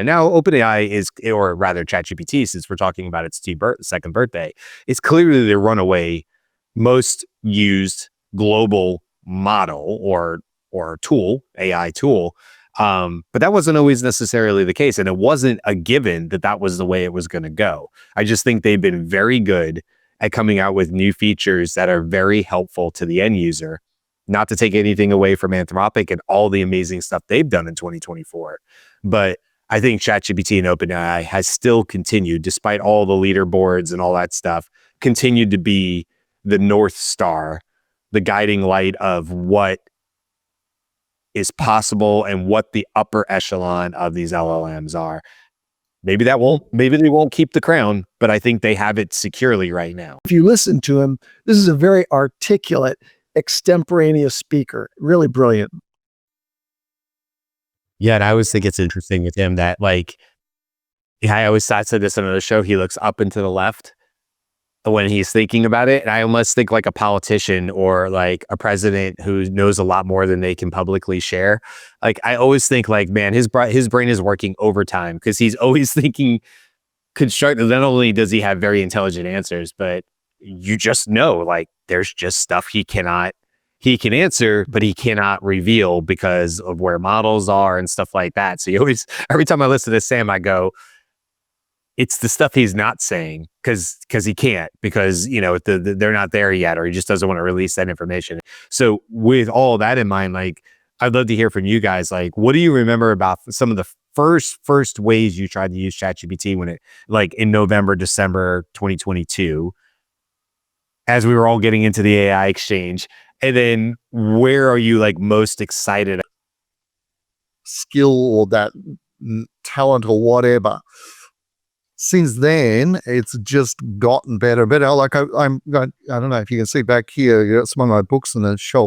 And now OpenAI is, or rather ChatGPT, since we're talking about its second birthday, is clearly the runaway most used global model or tool, AI tool. But that wasn't always necessarily the case. And it wasn't a given that that was the way it was going to go. I just think they've been very good at coming out with new features that are very helpful to the end user. Not to take anything away from Anthropic and all the amazing stuff they've done in 2024. But I think ChatGPT and OpenAI has still continued, despite all the leaderboards and all that stuff, continued to be the North Star, the guiding light of what is possible and what the upper echelon of these LLMs are. Maybe they won't keep the crown, but I think they have it securely right now. If you listen to him, this is a very articulate, extemporaneous speaker. Really brilliant. Yeah, and I always think it's interesting with him that, like, I said this on another show, he looks up and to the left when he's thinking about it. And I almost think like a politician or like a president who knows a lot more than they can publicly share. Like, I always think like, man, his brain is working overtime because he's always thinking constructive. Not only does he have very intelligent answers, but you just know, like, there's just stuff he can answer, but he cannot reveal because of where models are and stuff like that. So every time I listen to Sam, I go, it's the stuff he's not saying because he can't, because, they're not there yet, or he just doesn't want to release that information. So with all that in mind, like, I'd love to hear from you guys. Like, what do you remember about some of the first ways you tried to use ChatGPT when it, like, in November, December 2022, as we were all getting into the AI exchange? And then where are you like most excited? Skill or that talent or whatever. Since then, it's just gotten better and better. Like I don't know if you can see back here, some of my books on the shelf.